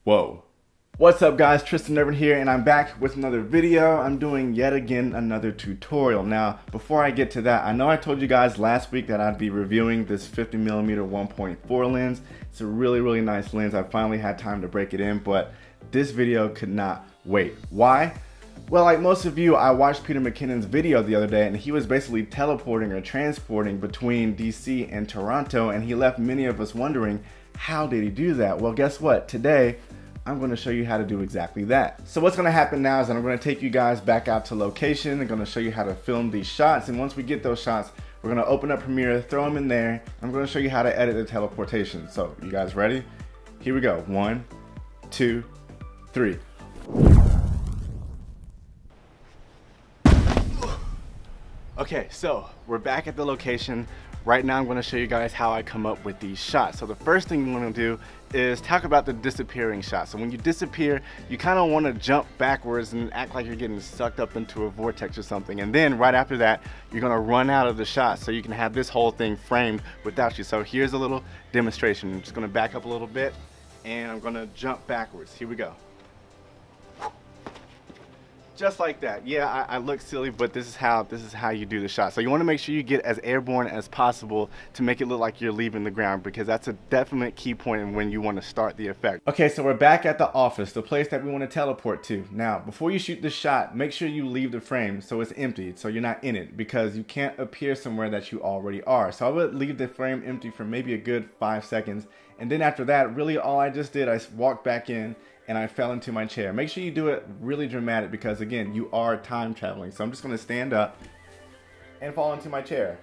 Whoa. What's up guys, Tristan Ervin here, and I'm back with another video. I'm doing yet again another tutorial. Now, before I get to that, I know I told you guys last week that I'd be reviewing this 50mm 1.4 lens. It's a really nice lens. I finally had time to break it in, but this video could not wait. Why? Well, like most of you, I watched Peter McKinnon's video the other day, and he was basically teleporting or transporting between DC and Toronto, and he left many of us wondering, how did he do that? Well, guess what? Today, I'm going to show you how to do exactly that. So what's going to happen now is that I'm going to take you guys back out to location. I'm going to show you how to film these shots, and once we get those shots, we're going to open up Premiere, throw them in there. I'm going to show you how to edit the teleportation. So, you guys ready? Here we go. 1, 2, 3. Okay, so we're back at the location. Right now I'm going to show you guys how I come up with these shots. So the first thing you want to do is talk about the disappearing shot. So when you disappear, you kind of want to jump backwards and act like you're getting sucked up into a vortex or something. And then right after that, you're going to run out of the shot so you can have this whole thing framed without you. So here's a little demonstration. I'm just going to back up a little bit and I'm going to jump backwards. Here we go. Just like that. Yeah, I look silly, but this is how you do the shot. So you want to make sure you get as airborne as possible to make it look like you're leaving the ground, because that's a definite key point when you want to start the effect. Okay, so we're back at the office, the place that we want to teleport to. Now, before you shoot the shot, make sure you leave the frame so it's empty, so you're not in it, because you can't appear somewhere that you already are. So I would leave the frame empty for maybe a good 5 seconds, and then after that, really all I just did, I walked back in and I fell into my chair. Make sure you do it really dramatic, because again, you are time traveling. So I'm just gonna stand up and fall into my chair.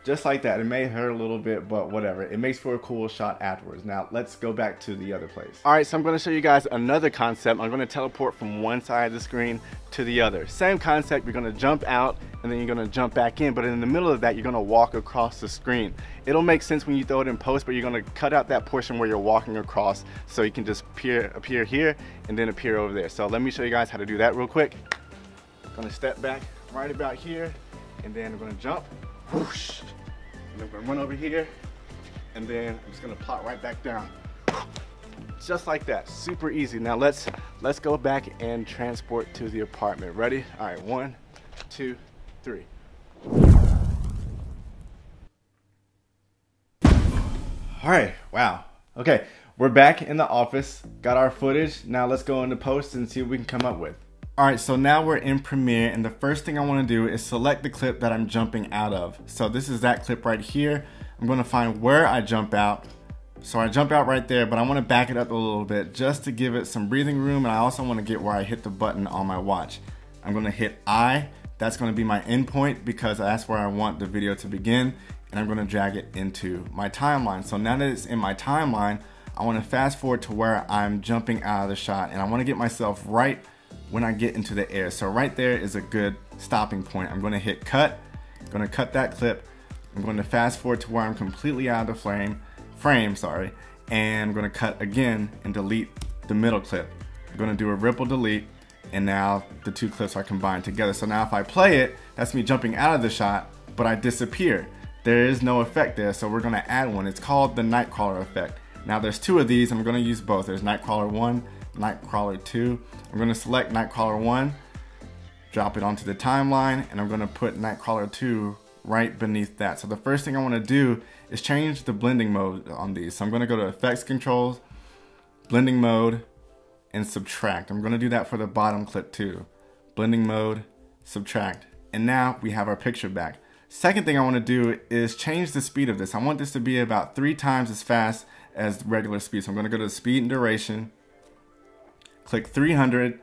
Just like that. It may hurt a little bit, but whatever. It makes for a cool shot afterwards. Now let's go back to the other place. All right, so I'm gonna show you guys another concept. I'm gonna teleport from one side of the screen to the other. Same concept, you're gonna jump out and then you're gonna jump back in, but in the middle of that, you're gonna walk across the screen. It'll make sense when you throw it in post, but you're gonna cut out that portion where you're walking across so you can just appear here and then appear over there. So let me show you guys how to do that real quick. I'm gonna step back right about here, and then I'm gonna jump. Whoosh. And I'm gonna run over here, and then I'm just gonna plot right back down. Just like that, super easy. Now let's go back and transport to the apartment. Ready? All right, 1, 2, 3. All right, wow. Okay, we're back in the office, got our footage. Now let's go into post and see what we can come up with. All right, so now we're in Premiere, and the first thing I want to do is select the clip that I'm jumping out of. So this is that clip right here. I'm going to find where I jump out. So I jump out right there, but I want to back it up a little bit just to give it some breathing room, and I also want to get where I hit the button on my watch. I'm going to hit I. That's going to be my end point, because that's where I want the video to begin, and I'm going to drag it into my timeline. So now that it's in my timeline, I want to fast forward to where I'm jumping out of the shot, and I want to get myself right when I get into the air. So right there is a good stopping point. I'm going to hit cut. I'm going to cut that clip. I'm going to fast forward to where I'm completely out of the frame, and I'm going to cut again and delete the middle clip. I'm going to do a ripple delete, and now the two clips are combined together. So now if I play it, that's me jumping out of the shot, but I disappear. There is no effect there, so we're going to add one. It's called the Nightcrawler effect. Now there's two of these, and I'm going to use both. There's Nightcrawler 1, Nightcrawler 2. I'm going to select Nightcrawler 1, drop it onto the timeline, and I'm going to put Nightcrawler 2 right beneath that. So the first thing I want to do is change the blending mode on these. So I'm going to go to Effects Controls, Blending Mode, and Subtract. I'm going to do that for the bottom clip too. Blending Mode, Subtract. And now we have our picture back. Second thing I want to do is change the speed of this. I want this to be about 3 times as fast as regular speed. So I'm going to go to the speed and duration, click 300,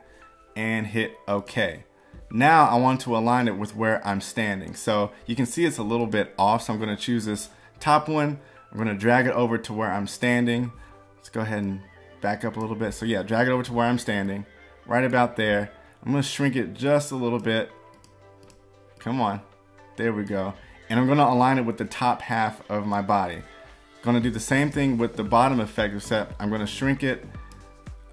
and hit OK. Now I want to align it with where I'm standing. So you can see it's a little bit off, so I'm going to choose this top one. I'm going to drag it over to where I'm standing. Let's go ahead and back up a little bit. So yeah, drag it over to where I'm standing, right about there. I'm going to shrink it just a little bit. Come on. There we go. And I'm going to align it with the top half of my body. Going to do the same thing with the bottom effect, except I'm going to shrink it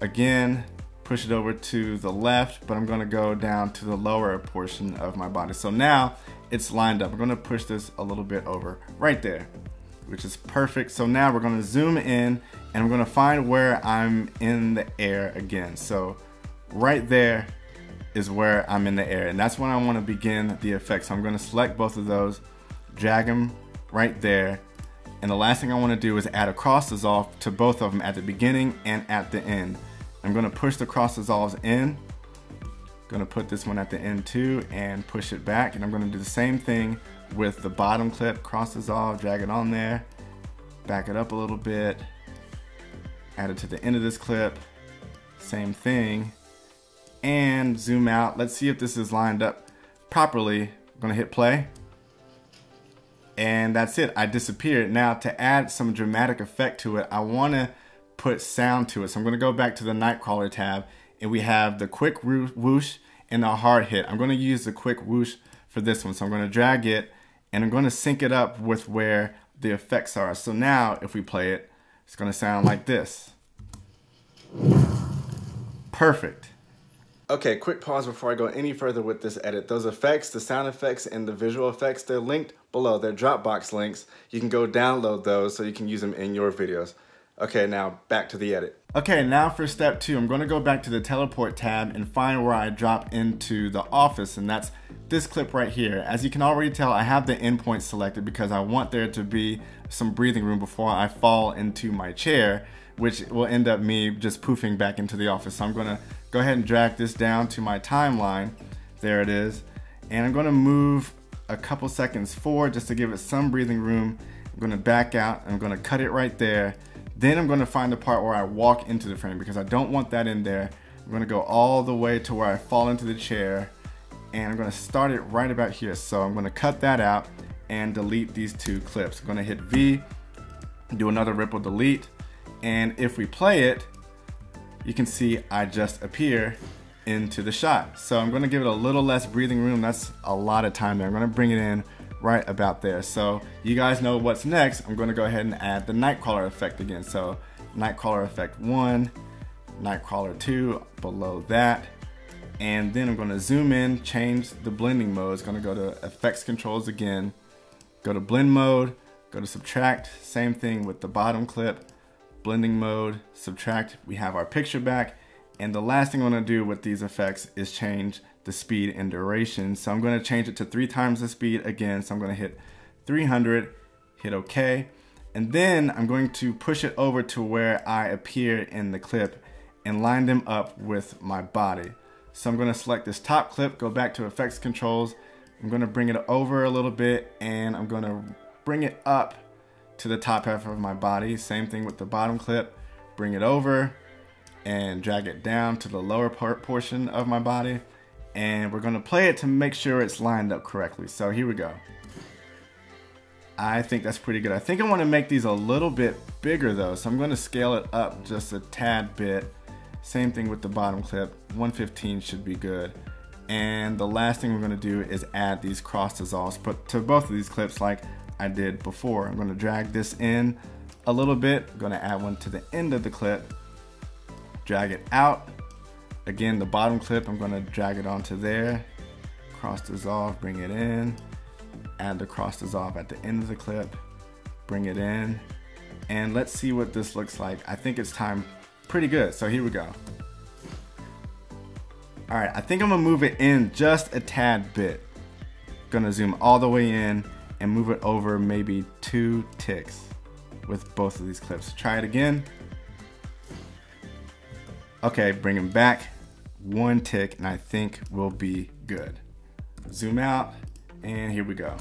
again, push it over to the left, but I'm going to go down to the lower portion of my body. So now it's lined up. I'm going to push this a little bit over right there, which is perfect. So now we're going to zoom in and I'm gonna find where I'm in the air again. So right there is where I'm in the air, and that's when I wanna begin the effect. So I'm gonna select both of those, drag them right there, and the last thing I wanna do is add a cross dissolve to both of them at the beginning and at the end. I'm gonna push the cross dissolves in, gonna put this one at the end too, and push it back, and I'm gonna do the same thing with the bottom clip, cross dissolve, drag it on there, back it up a little bit, add it to the end of this clip, same thing, and zoom out. Let's see if this is lined up properly. I'm gonna hit play, and that's it, I disappeared. Now to add some dramatic effect to it, I wanna put sound to it. So I'm gonna go back to the Nightcrawler tab, and we have the quick whoosh and the hard hit. I'm gonna use the quick whoosh for this one. So I'm gonna drag it, and I'm gonna sync it up with where the effects are. So now if we play it, it's gonna sound like this. Perfect. Okay, quick pause before I go any further with this edit. Those effects, the sound effects and the visual effects, they're linked below. They're Dropbox links. You can go download those so you can use them in your videos. Okay, now back to the edit. Okay, now for step 2, I'm gonna go back to the teleport tab and find where I drop into the office, and that's this clip right here. As you can already tell, I have the endpoint selected because I want there to be some breathing room before I fall into my chair, which will end up me just poofing back into the office. So I'm gonna go ahead and drag this down to my timeline. There it is. And I'm gonna move a couple seconds forward just to give it some breathing room. I'm gonna back out, I'm gonna cut it right there. Then I'm gonna find the part where I walk into the frame because I don't want that in there. I'm gonna go all the way to where I fall into the chair, and I'm gonna start it right about here. So I'm gonna cut that out and delete these 2 clips. I'm gonna hit V, do another ripple delete, and if we play it, you can see I just appear into the shot. So I'm gonna give it a little less breathing room. That's a lot of time there. I'm gonna bring it in right about there. So you guys know what's next. I'm gonna go ahead and add the Nightcrawler effect again. So Nightcrawler effect 1, Nightcrawler 2 below that. And then I'm gonna zoom in, change the blending mode. It's gonna go to effects controls again, go to blend mode, go to subtract, same thing with the bottom clip, blending mode, subtract, we have our picture back. And the last thing I'm gonna do with these effects is change the speed and duration. So I'm gonna change it to 3 times the speed again. So I'm gonna hit 300, hit OK. And then I'm going to push it over to where I appear in the clip and line them up with my body. So I'm gonna select this top clip, go back to effects controls. I'm gonna bring it over a little bit, and I'm gonna bring it up to the top half of my body. Same thing with the bottom clip, bring it over and drag it down to the lower portion of my body. And we're gonna play it to make sure it's lined up correctly. So here we go. I think that's pretty good. I think I wanna make these a little bit bigger though. So I'm gonna scale it up just a tad bit. Same thing with the bottom clip, 115 should be good. And the last thing we're gonna do is add these cross dissolves, but to both of these clips like I did before. I'm gonna drag this in a little bit. I'm gonna add one to the end of the clip, drag it out. Again, the bottom clip, I'm gonna drag it onto there, cross dissolve, bring it in, add the cross dissolve at the end of the clip, bring it in, and let's see what this looks like. I think it's timed pretty good, so here we go. All right, I think I'm gonna move it in just a tad bit. Gonna zoom all the way in and move it over maybe 2 ticks with both of these clips. Try it again. Okay, bring them back 1 tick, and I think we'll be good. Zoom out, and here we go.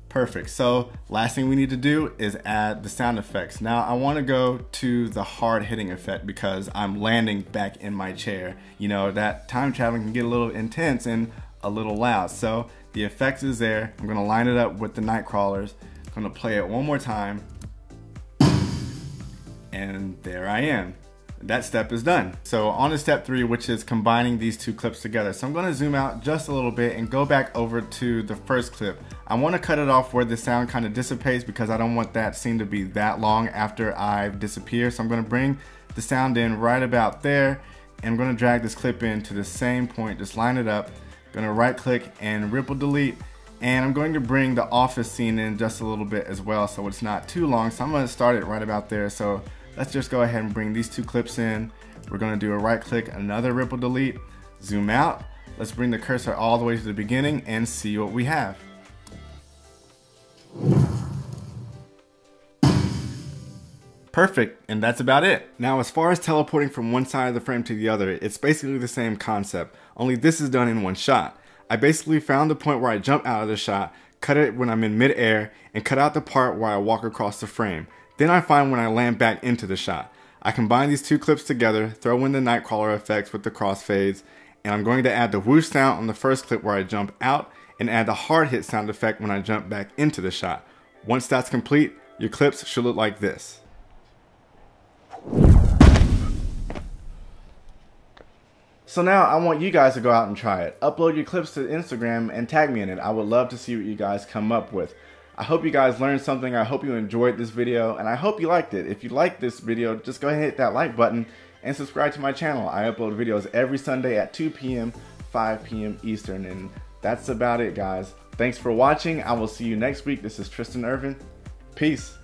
Perfect. So last thing we need to do is add the sound effects. Now I want to go to the hard hitting effect because I'm landing back in my chair. You know, that time traveling can get a little intense and a little loud. So the effects is there. I'm going to line it up with the Nightcrawlers. I'm going to play it one more time. And there I am. That step is done. So on to step 3, which is combining these 2 clips together. So I'm gonna zoom out just a little bit and go back over to the first clip. I wanna cut it off where the sound kind of dissipates because I don't want that scene to be that long after I've disappeared. So I'm gonna bring the sound in right about there, and I'm gonna drag this clip in to the same point, just line it up. Gonna right click and ripple delete, And I'm going to bring the office scene in just a little bit as well, so it's not too long. So I'm going to start it right about there. So let's just go ahead and bring these two clips in. We're going to do a right click, another ripple delete, zoom out. Let's bring the cursor all the way to the beginning and see what we have. Perfect, and that's about it. Now, as far as teleporting from one side of the frame to the other, it's basically the same concept, only this is done in one shot. I basically found the point where I jump out of the shot, cut it when I'm in mid-air, and cut out the part where I walk across the frame. Then I find when I land back into the shot. I combine these two clips together, throw in the Nightcrawler effects with the crossfades, and I'm going to add the whoosh sound on the first clip where I jump out, and add the hard hit sound effect when I jump back into the shot. Once that's complete, your clips should look like this. So now I want you guys to go out and try it. Upload your clips to Instagram and tag me in it. I would love to see what you guys come up with. I hope you guys learned something. I hope you enjoyed this video, and I hope you liked it. If you liked this video, just go ahead and hit that like button and subscribe to my channel. I upload videos every Sunday at 2 p.m., 5 p.m. Eastern, and that's about it, guys. Thanks for watching. I will see you next week. This is Tristan Ervin. Peace.